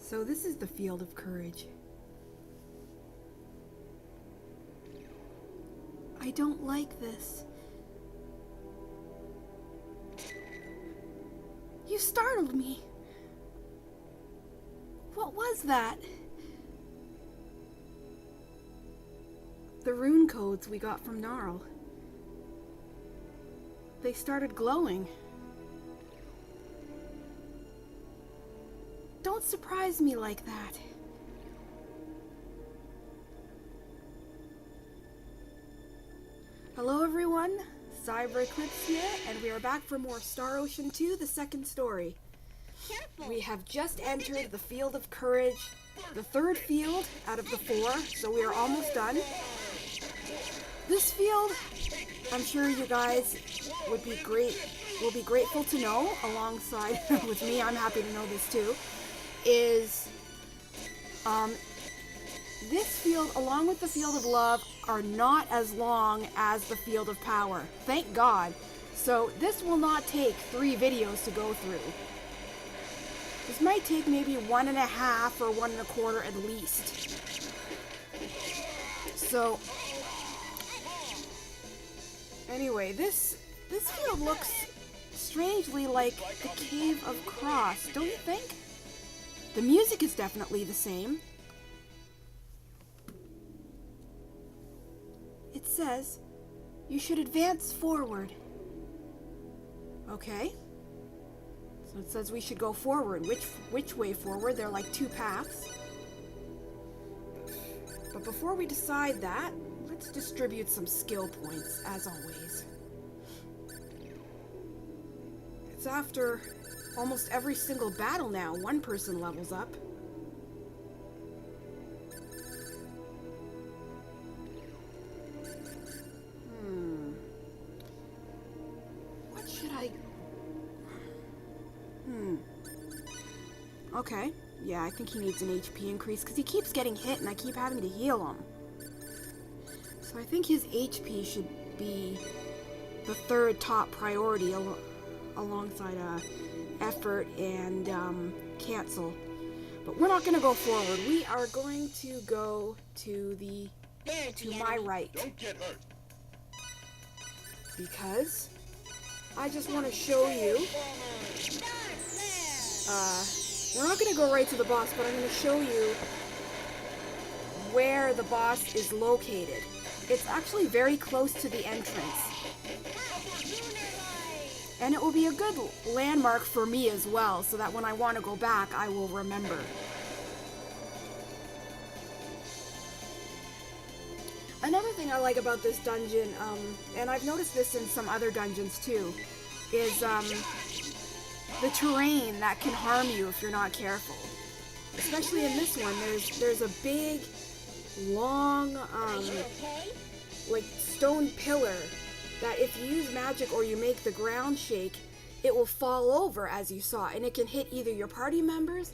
So this is the field of courage. I don't like this. You startled me. What was that? The rune codes we got from Gnarl. They started glowing. Don't surprise me like that. Hello everyone, Cyber Eclipse here, and we are back for more Star Ocean 2, the second story. We have just entered the field of courage, the third field out of the 4, so we are almost done. This field, I'm sure you guys will be grateful to know, alongside with me, I'm happy to know this too, is this field, along with the field of love, are not as long as the field of power. Thank God. So this will not take 3 videos to go through. This might take maybe 1.5 or 1.25 at least. So anyway, this field looks strangely like the Cave of Cross, don't you think? The music is definitely the same. It says, you should advance forward. Okay. So it says we should go forward. Which way forward? There are like 2 paths. But before we decide that, let's distribute some skill points, as always. It's after almost every single battle now, one person levels up. What should I... Okay. Yeah, I think he needs an HP increase, because he keeps getting hit and I keep having to heal him. So I think his HP should be the 3rd top priority alongside effort and cancel. But we're not going to go forward. We are going to go to my right. Don't get hurt. Because I just want to show you. We're not going to go right to the boss, but I'm going to show you where the boss is located. It's actually very close to the entrance. And it will be a good landmark for me as well, so that when I want to go back, I will remember. Another thing I like about this dungeon, and I've noticed this in some other dungeons too, is the terrain that can harm you if you're not careful. Especially in this one, there's a big, long, like stone pillar that if you use magic or you make the ground shake, it will fall over, as you saw, and it can hit either your party members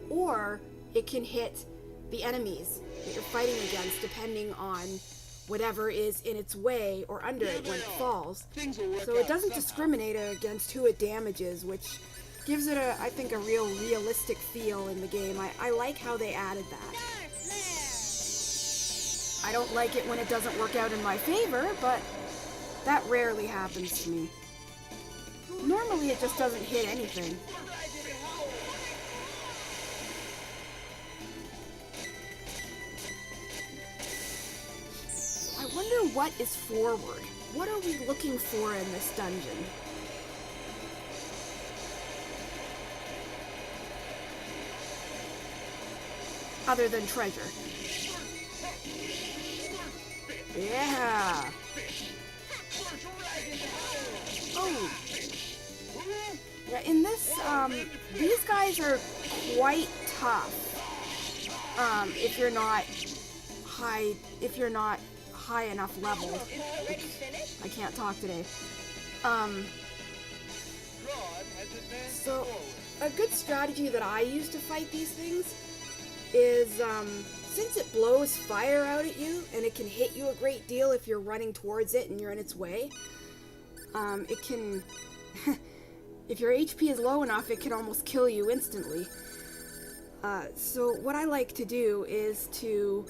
or it can hit the enemies that you're fighting against, depending on whatever is in its way or under it when it falls. So it doesn't discriminate against who it damages, which gives it, I think, a real realistic feel in the game. I like how they added that. I don't like it when it doesn't work out in my favor, but that rarely happens to me. Normally it just doesn't hit anything. I wonder what is forward. What are we looking for in this dungeon? Other than treasure. Yeah! Oh! Yeah, in this, these guys are quite tough. If you're not high enough leveled. I can't talk today. So, a good strategy that I use to fight these things is, since it blows fire out at you, and it can hit you a great deal if you're running towards it and you're in its way, it can, if your HP is low enough, it can almost kill you instantly. So what I like to do is to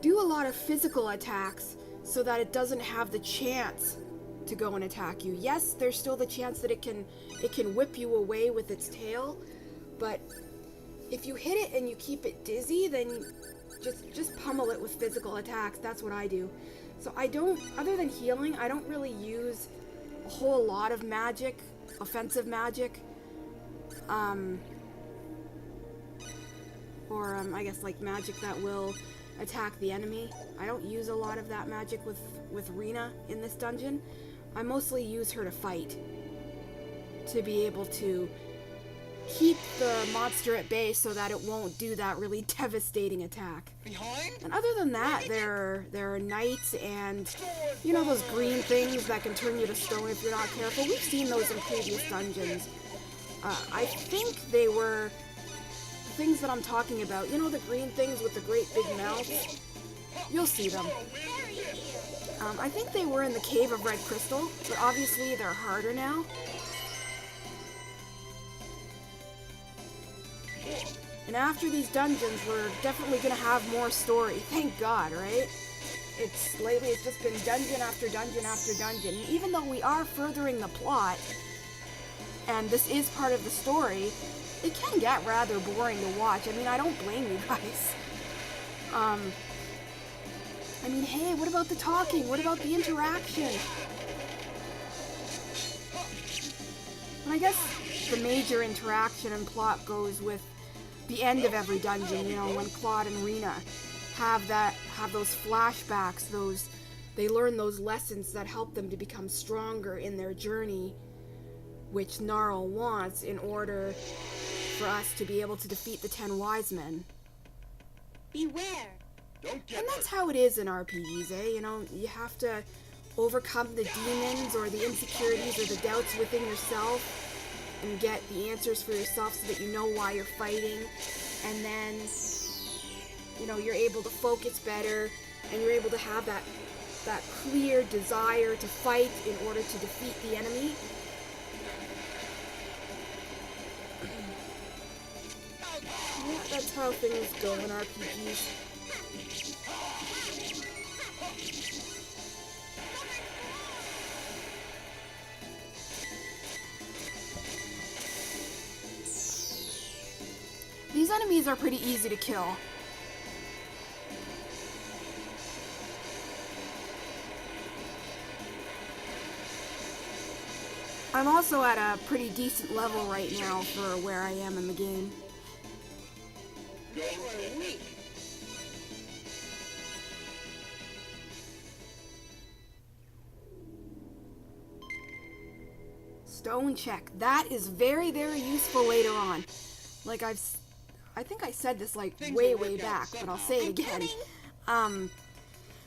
do a lot of physical attacks so that it doesn't have the chance to go and attack you. Yes, there's still the chance that it can whip you away with its tail, but if you hit it and you keep it dizzy, then just pummel it with physical attacks. That's what I do. So I don't, other than healing, I don't really use a whole lot of magic, offensive magic. I guess like magic that will attack the enemy. I don't use a lot of that magic with Rena in this dungeon. I mostly use her to fight, to be able to keep the monster at bay so that it won't do that really devastating attack. And other than that, there are knights and, you know, those green things that can turn you to stone if you're not careful. We've seen those in previous dungeons. I think they were the things that I'm talking about. You know, the green things with the great big mouths? You'll see them. I think they were in the Cave of Red Crystal, but obviously they're harder now. And after these dungeons, we're definitely gonna have more story. Thank God, right? Lately it's just been dungeon after dungeon after dungeon. And even though we are furthering the plot, and this is part of the story, it can get rather boring to watch. I mean, I don't blame you guys. I mean, hey, what about the talking? What about the interaction? And I guess the major interaction and plot goes with the end of every dungeon, you know, when Claude and Rena have those flashbacks, they learn those lessons that help them to become stronger in their journey, which Gnarl wants in order for us to be able to defeat the 10 wise men. Beware! And that's how it is in RPGs, eh? You know, you have to overcome the demons or the insecurities or the doubts within yourself and get the answers for yourself so that you know why you're fighting. And then, you know, you're able to focus better and you're able to have that clear desire to fight in order to defeat the enemy. Yeah, that's how things go in RPGs. These enemies are pretty easy to kill. I'm also at a pretty decent level right now for where I am in the game. They were weak. Stone check. That is very, very useful later on. Like I think I said this like way back, but I'll say it again.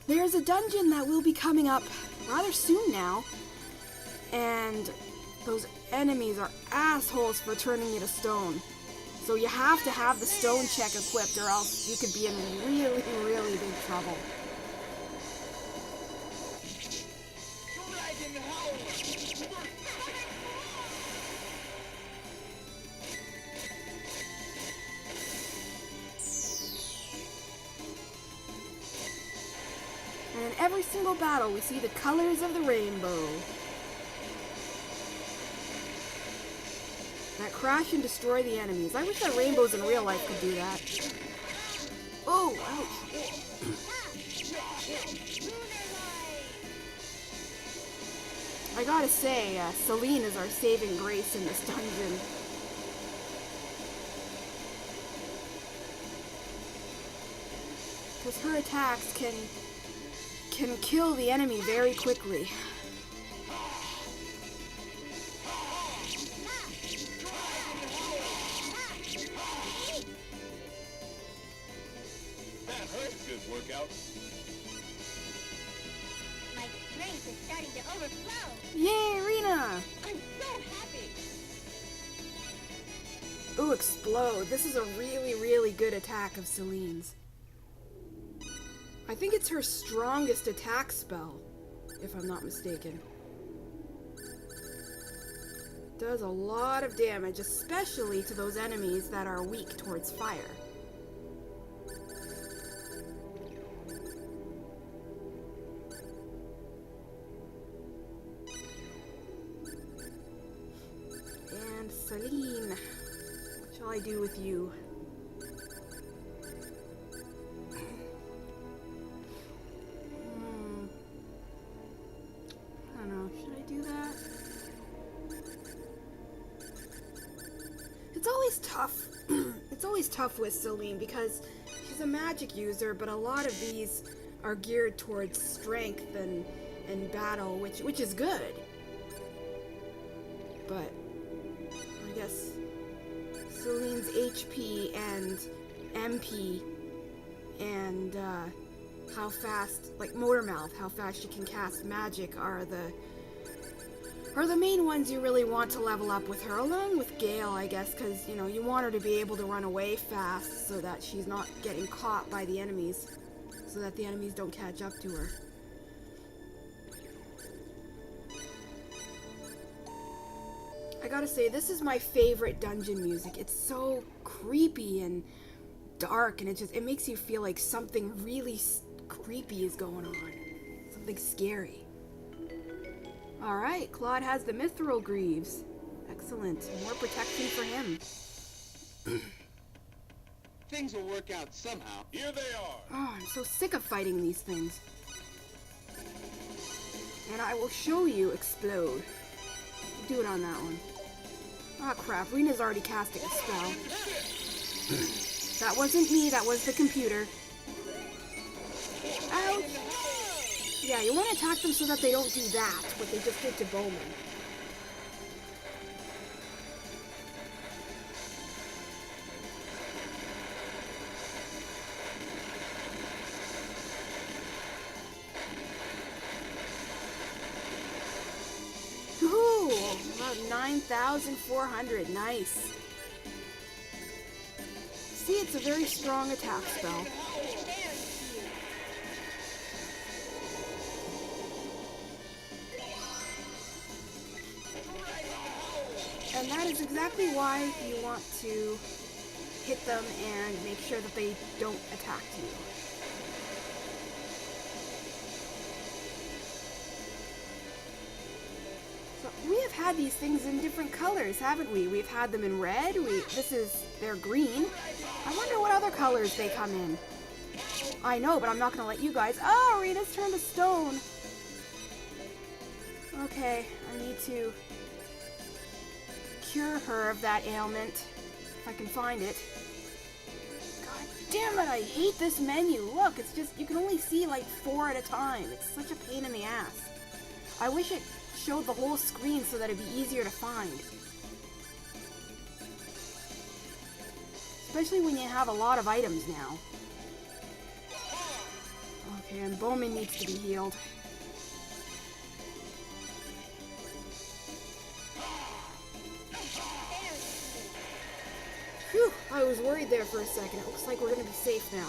There's a dungeon that will be coming up rather soon now, and those enemies are assholes for turning you to stone. So you have to have the stone check equipped or else you could be in really, really big trouble. And in every single battle, we see the colors of the rainbow. That crash and destroy the enemies. I wish that rainbows in real life could do that. Oh, ouch. I gotta say, Celine is our saving grace in this dungeon. Because her attacks can kill the enemy very quickly. That hurt. Good workout. My strength is starting to overflow. Yay, Rena! I'm so happy. Ooh, explode. This is a really, really good attack of Celine's. I think it's her strongest attack spell, if I'm not mistaken. does a lot of damage, especially to those enemies that are weak towards fire. And Celine, what shall I do with you? I don't know, should I do that? It's always tough. It's always tough with Celine because she's a magic user, but a lot of these are geared towards strength and battle, which is good. But I guess Celine's HP and MP and how fast, like motor mouth, how fast she can cast magic are the main ones you really want to level up with her, along with Gale, I guess, because, you know, you want her to be able to run away fast so that she's not getting caught by the enemies, so that the enemies don't catch up to her. I gotta say, this is my favorite dungeon music. It's so creepy and dark, and it makes you feel like something really creepy is going on. Something scary. Alright, Claude has the Mithril Greaves. Excellent. More protection for him. Things will work out somehow. Here they are. Oh, I'm so sick of fighting these things. And I will show you explode. Do it on that one. Ah, crap. Rena's already casting a spell. That wasn't me, that was the computer. Ouch! Yeah, you want to attack them so that they don't do that, what they just did to Bowman. Ooh, about 9,400. Nice. See, it's a very strong attack spell. And that is exactly why you want to hit them and make sure that they don't attack you. So we have had these things in different colors, haven't we? We've had them in red. They're green. I wonder what other colors they come in. I know, but I'm not going to let you guys. Oh, Rita's turned to stone. Okay, I need to cure her of that ailment, if I can find it. God damn it, I hate this menu. Look, it's just, you can only see like 4 at a time. It's such a pain in the ass. I wish it showed the whole screen so that it'd be easier to find. Especially when you have a lot of items now. Okay, and Bowman needs to be healed. Phew, I was worried there for a second. It looks like we're gonna be safe now.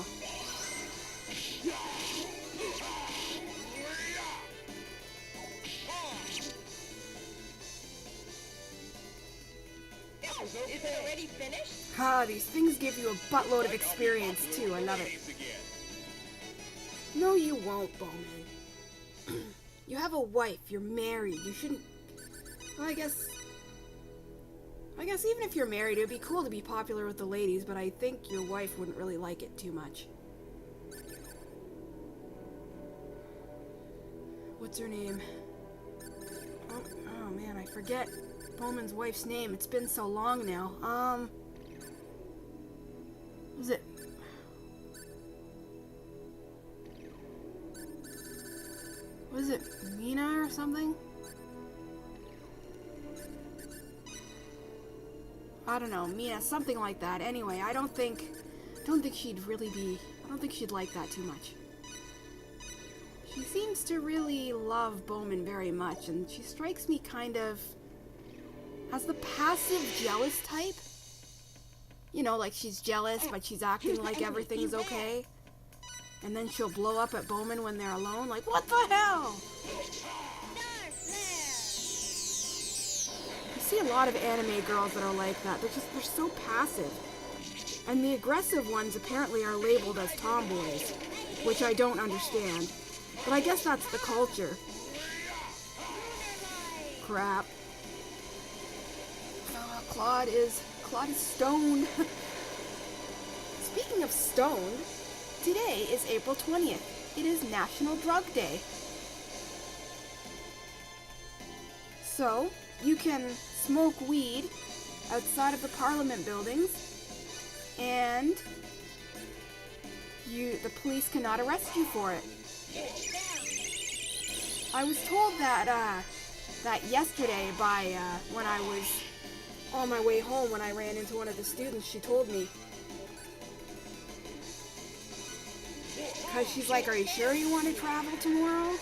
Is it already finished? Ah, these things give you a buttload of experience too. I love it. No, you won't, Bowman. You have a wife. You're married. You shouldn't... Well, I guess even if you're married, it would be cool to be popular with the ladies, but I think your wife wouldn't really like it too much. What's her name? Oh man, I forget Bowman's wife's name. It's been so long now. Was it... Was it Mina or something? I don't know, Mina, something like that. Anyway, I don't think she'd really be... I don't think she'd like that too much. She seems to really love Bowman very much, and she strikes me kind of as the passive jealous type. You know, like she's jealous, but she's acting like everything's okay. And then she'll blow up at Bowman when they're alone, like, what the hell? see a lot of anime girls that are like that. They're so passive. And the aggressive ones apparently are labeled as tomboys, which I don't understand. But I guess that's the culture. Crap. Claude is stoned. Speaking of stoned, today is April 20th. It is National Drug Day. So, you can smoke weed outside of the Parliament buildings, and the police cannot arrest you for it. I was told that yesterday by when I was on my way home, when I ran into one of the students. She told me, because she's like, "Are you sure you want to travel tomorrow?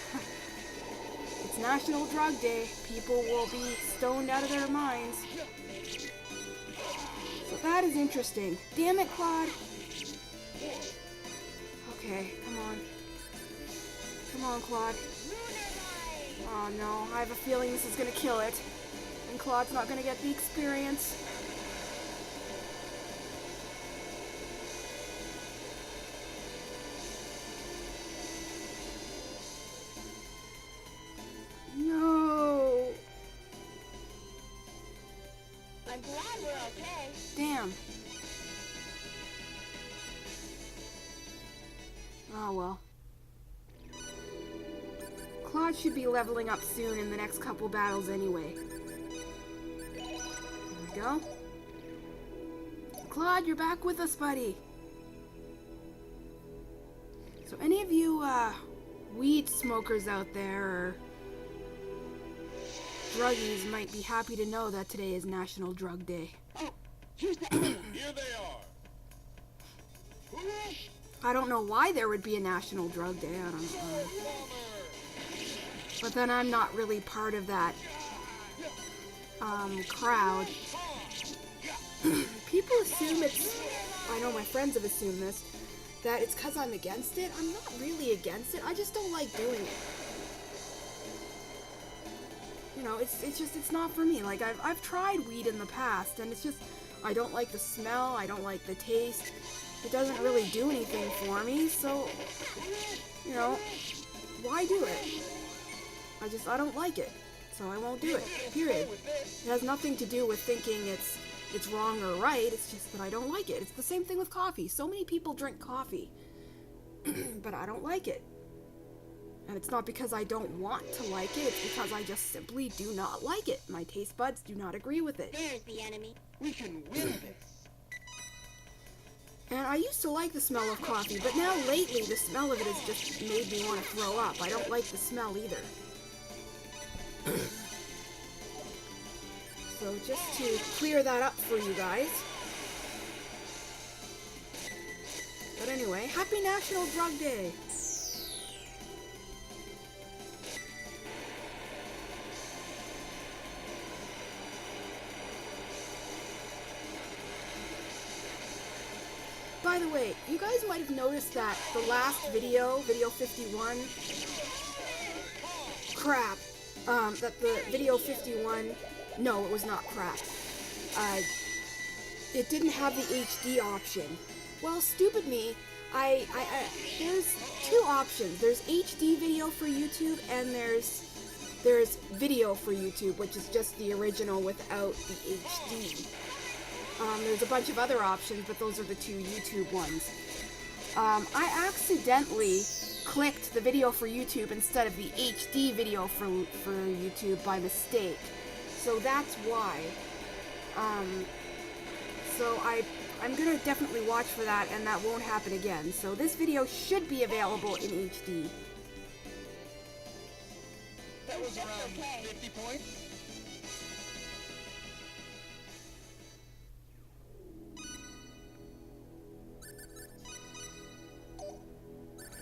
It's National Drug Day. People will be stoned out of their minds." So that is interesting. Damn it, Claude. Okay, come on. Come on, Claude. Oh no, I have a feeling this is gonna kill it. And Claude's not gonna get the experience. No. I'm glad we're okay. Damn. Oh well. Claude should be leveling up soon in the next couple battles anyway. There we go. Claude, you're back with us, buddy. So any of you weed smokers out there or druggies might be happy to know that today is National Drug Day. Oh, here's the Here they are. I don't know why there would be a National Drug Day. I don't know. But then I'm not really part of that crowd. People assume it's, I know my friends have assumed this, that it's because I'm against it. I'm not really against it. I just don't like doing it. You know, it's just, it's not for me. Like, I've tried weed in the past, and it's just, I don't like the smell, I don't like the taste. It doesn't really do anything for me, so, you know, why do it? I don't like it, so I won't do it, period. It has nothing to do with thinking it's wrong or right, it's just that I don't like it. It's the same thing with coffee. So many people drink coffee, but I don't like it. And it's not because I don't want to like it, it's because I just simply do not like it. My taste buds do not agree with it. There's the enemy. We can win this. And I used to like the smell of coffee, but now lately the smell of it has just made me want to throw up. I don't like the smell either. So just to clear that up for you guys. But anyway, happy National Drug Day! By the way, you guys might have noticed that the last video 51, crap, that the video 51, no, it was not crap. It didn't have the HD option. Well, stupid me, there's two options. There's HD video for YouTube, and there's video for YouTube, which is just the original without the HD. There's a bunch of other options, but those are the two YouTube ones. I accidentally clicked the video for YouTube instead of the HD video for YouTube by mistake. So that's why. So I'm gonna definitely watch for that, and that won't happen again. So this video should be available in HD. That was around 50 points.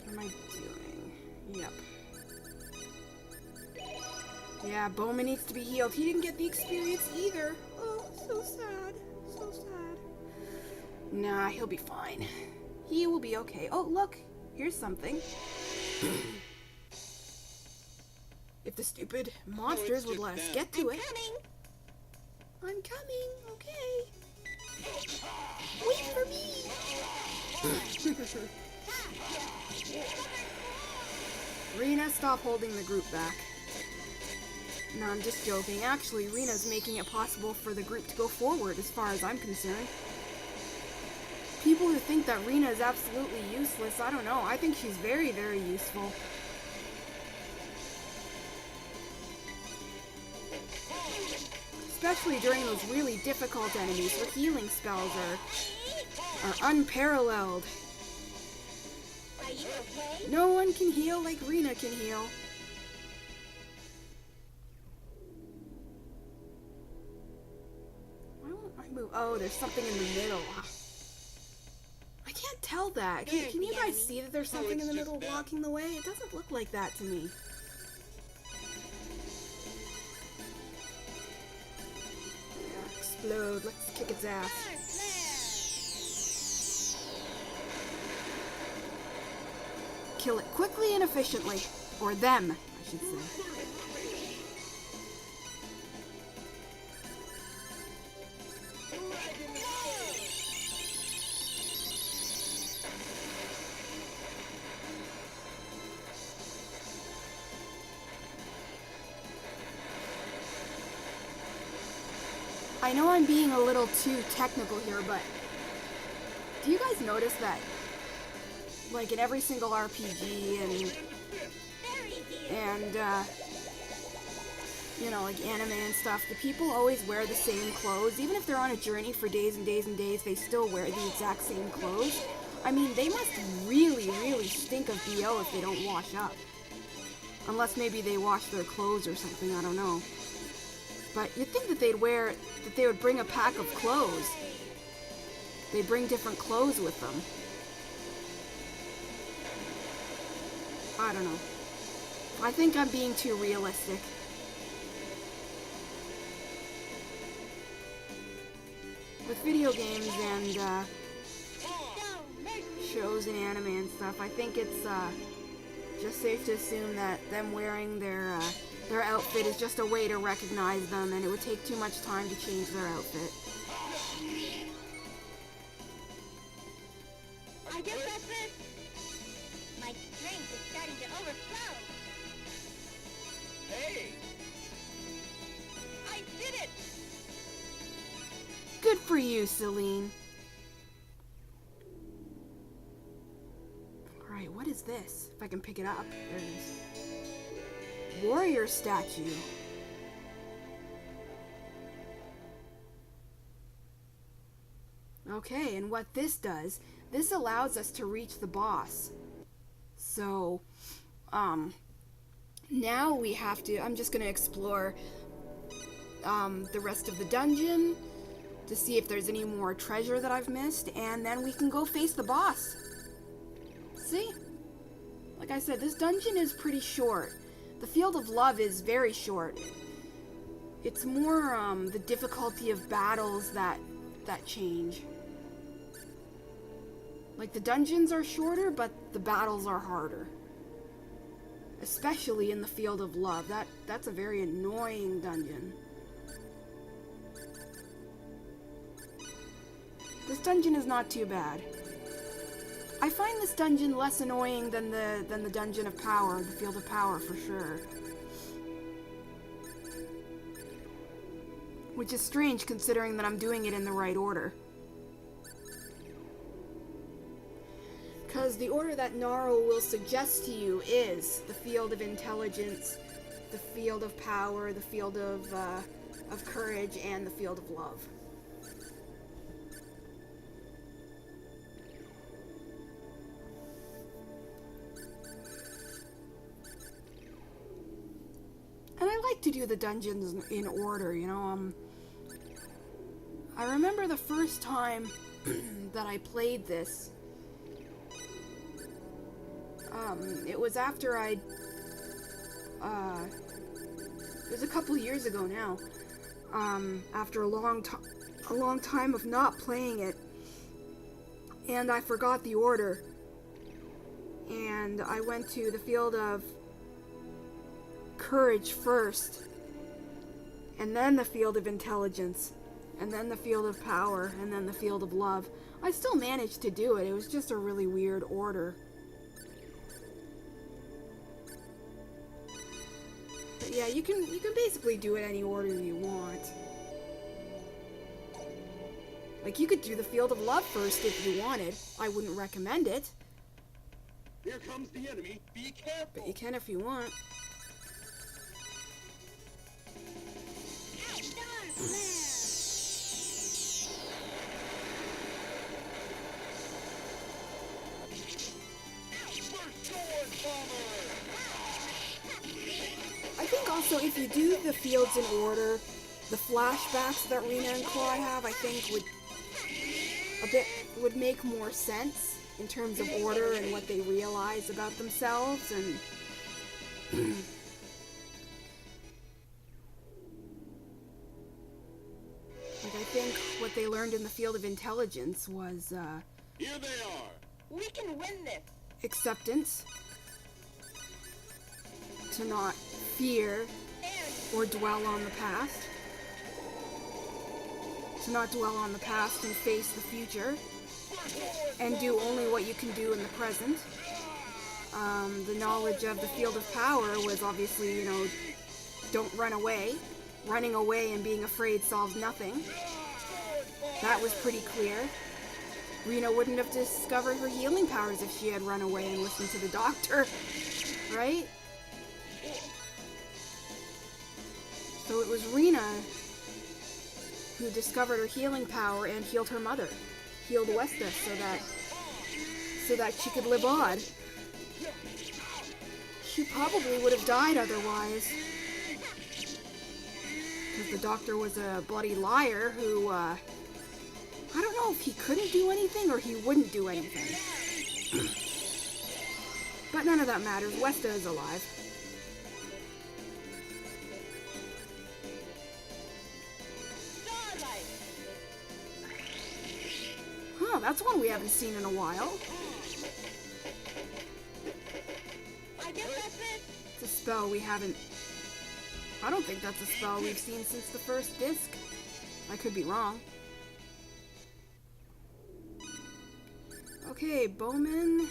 What am I doing? Yep. Yeah, Bowman needs to be healed. He didn't get the experience either. Oh, so sad. So sad. Nah, he'll be fine. He will be okay. Oh, look. Here's something. If the stupid monsters would let us get to it. I'm coming, okay. Wait for me! Rena, stop holding the group back. No, I'm just joking. Actually, Rena's making it possible for the group to go forward as far as I'm concerned. People who think that Rena is absolutely useless, I don't know. I think she's very, very useful. Especially during those really difficult enemies. Her healing spells are unparalleled. Are you okay? No one can heal like Rena can heal. Why won't I move? Oh, there's something in the middle. I can't tell that. Can you guys see that there's something in the middle blocking the way? It doesn't look like that to me. Yeah, explode. Let's kick its ass. Kill it quickly and efficiently. Or them, I should say. I know I'm being a little too technical here, but do you guys notice that, like, in every single RPG and you know, like anime and stuff, the people always wear the same clothes. Even if they're on a journey for days and days and days, they still wear the exact same clothes. I mean, they must really, really stink of BO if they don't wash up. Unless maybe they wash their clothes or something, I don't know. But you'd think that they would bring a pack of clothes. They bring different clothes with them. I don't know. I think I'm being too realistic. With video games and shows and anime and stuff, I think it's just safe to assume that them wearing their outfit is just a way to recognize them, and it would take too much time to change their outfit. I guess that's it. My strength is starting to overflow. Hey! I did it! Good for you, Celine. Alright, what is this? If I can pick it up. There it is. Warrior statue. Okay, and what this does, this allows us to reach the boss. So, now we have to, I'm just going to explore the rest of the dungeon to see if there's any more treasure that I've missed, and then we can go face the boss. See? Like I said, this dungeon is pretty short. The Field of Love is very short. It's more the difficulty of battles that change. Like, the dungeons are shorter, but the battles are harder. Especially in the Field of Love. That's a very annoying dungeon. This dungeon is not too bad. I find this dungeon less annoying than the Dungeon of Power, the Field of Power, for sure. Which is strange considering that I'm doing it in the right order. Because the order that Gnarl will suggest to you is the Field of Intelligence, the Field of Power, the Field of Courage, and the Field of Love. And I like to do the dungeons in order, you know. I remember the first time that I played this. It was after it was a couple years ago now. After a long time of not playing it, and I forgot the order. And I went to the Field of Courage first, and then the field of intelligence, and then the field of power, and then the field of love. I still managed to do it. It was just a really weird order. But yeah, you can basically do it any order you want. Like, you could do the field of love first if you wanted. I wouldn't recommend it, Here comes the enemy. Be careful. but you can if you want. I think also if you do the fields in order, the flashbacks that Rena and Claw have, I think would make more sense in terms of order and what they realize about themselves. And like, I think what they learned in the field of intelligence was Here they are. We can win this. acceptance, to not fear or dwell on the past, to not dwell on the past and face the future, and do only what you can do in the present. The knowledge of the field of power was obviously, don't run away. Running away and being afraid solves nothing. That was pretty clear. Rena wouldn't have discovered her healing powers if she had run away and listened to the doctor, right? So it was Rena who discovered her healing power and healed her mother. Healed Westa so that she could live on. She probably would have died otherwise. Because the doctor was a bloody liar who, I don't know if he couldn't do anything or he wouldn't do anything. But none of that matters. Westa is alive. Huh, that's one we haven't seen in a while. I guess that's it. It's a spell we haven't... I don't think that's a spell we've seen since the first disc. I could be wrong. Okay, Bowman,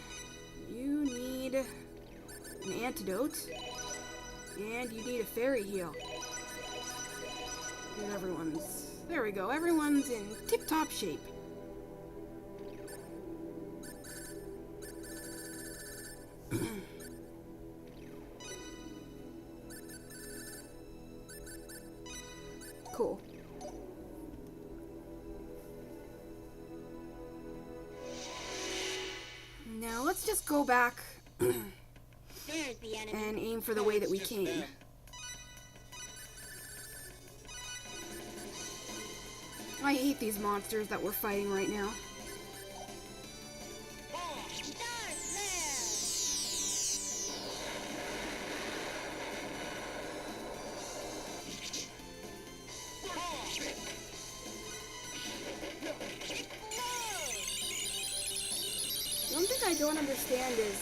you need an antidote, and you need a fairy heal. And everyone's... There we go, everyone's in tip-top shape. Cool. Now let's just go back There's the enemy. and aim for the way that we came. I hate these monsters that we're fighting right now. One thing I don't understand is,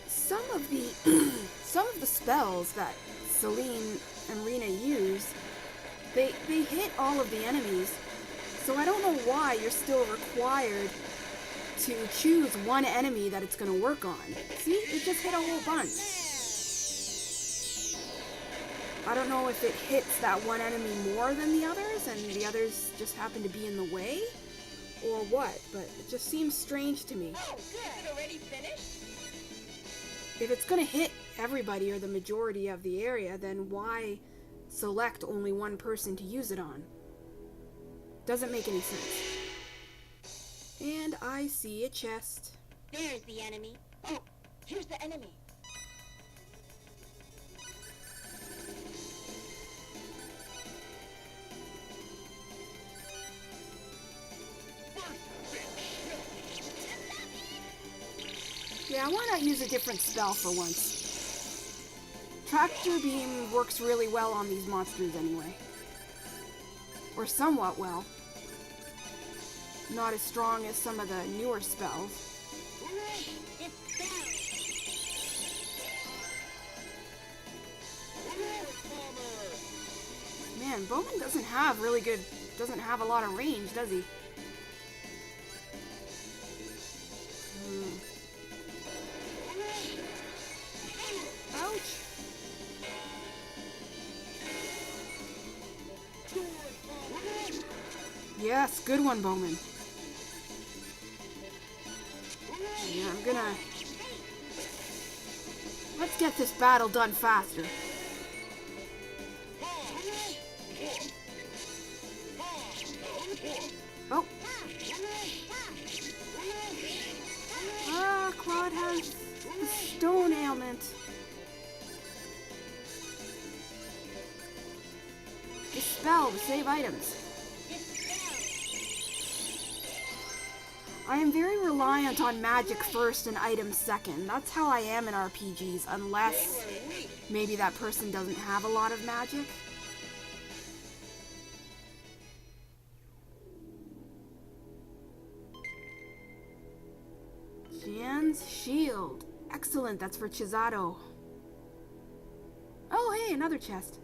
some of the spells that Celine and Rena use, they hit all of the enemies, so I don't know why you're still required to choose one enemy that it's going to work on. See, it just hit a whole bunch. I don't know if it hits that one enemy more than the others, and the others just happen to be in the way, or what, but it just seems strange to me. Oh, good. Already finished? If it's going to hit everybody or the majority of the area, then why select only one person to use it on? Doesn't make any sense. And I see a chest. There's the enemy. Oh, here's the enemy. Yeah, why not use a different spell for once? Tractor Beam works really well on these monsters anyway. Or somewhat well. Not as strong as some of the newer spells. It's down. man, Bowman doesn't have a lot of range, does he? Ouch! Yes, good one, Bowman. Yeah, I'm gonna... Let's get this battle done faster. Oh. Ah, Claude has the stone ailment. Dispel to save items. I am very reliant on magic first and items second. That's how I am in RPGs, unless maybe that person doesn't have a lot of magic. Jan's shield. Excellent, that's for Chisato. Oh, hey, another chest.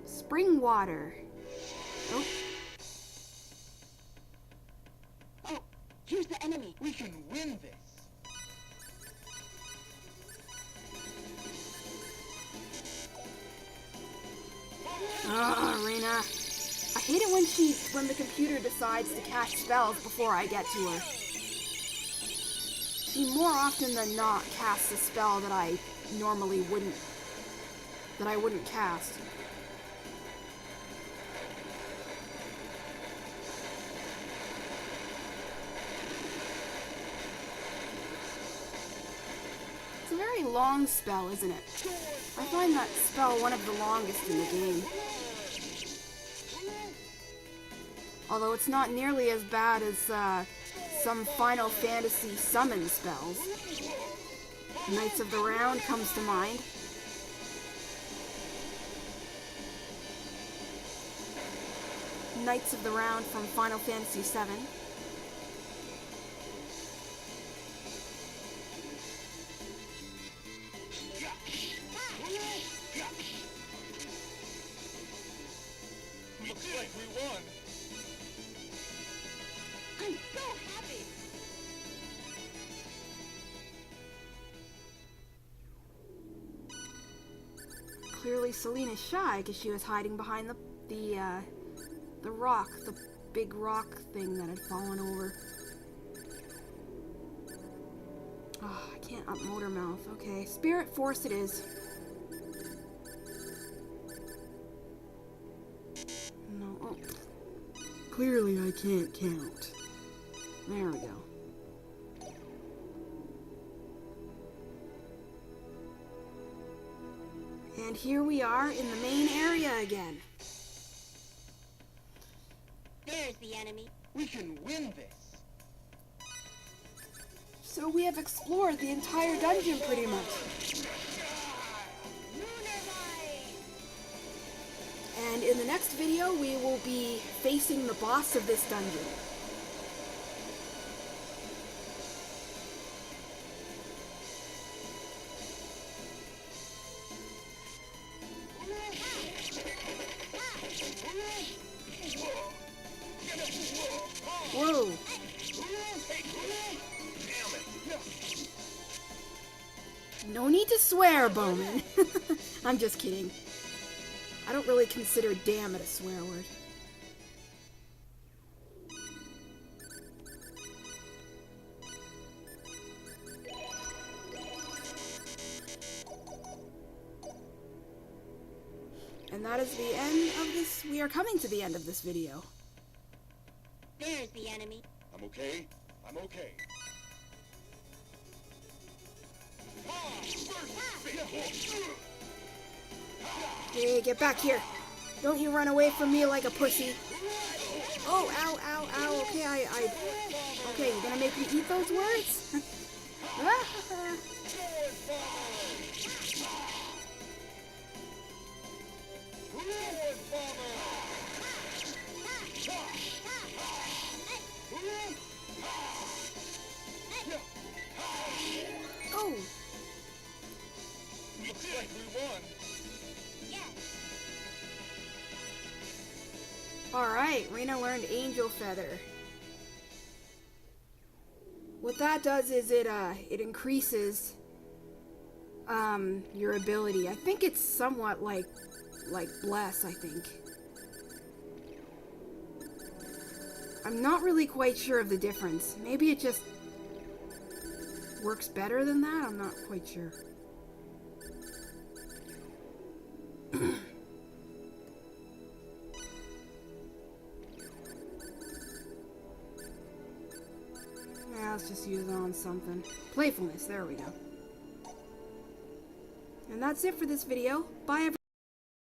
Spring water. Oh. Oh, here's the enemy. We can win this. Ah, Reina. I hate it when the computer decides to cast spells before I get to her. She more often than not casts a spell that I normally wouldn't cast. It's a very long spell, isn't it? I find that spell one of the longest in the game. Although it's not nearly as bad as some Final Fantasy summon spells. Knights of the Round comes to mind. Knights of the Round from Final Fantasy VII. Looks like we won. I'm so happy. Clearly Selena's shy because she was hiding behind the rock, the big rock thing that had fallen over. Oh, I can't up motor mouth. Okay, Spirit Force it is. No, oh. Clearly I can't count. There we go. And here we are in the main area again. There's the enemy. We can win this. So we have explored the entire dungeon pretty much. And in the next video, we will be facing the boss of this dungeon. Whoa. No need to swear, Bowman. I'm just kidding. I don't really consider damn it a swear word. And that is the end of this. We are coming to the end of this video. There's the enemy. I'm okay. I'm okay. Hey, get back here. Don't you run away from me like a pussy. Oh, ow, ow, ow. Okay, okay, you gonna make me eat those words? Oh. Looks like we won. Yes. Alright, Rena learned Angel Feather. What that does is it increases your ability. I think it's somewhat like Bless, I think. I'm not really quite sure of the difference. Maybe it just works better than that? I'm not quite sure. Yeah, let's just use it on something. Playfulness, there we go. And that's it for this video. Bye everyone.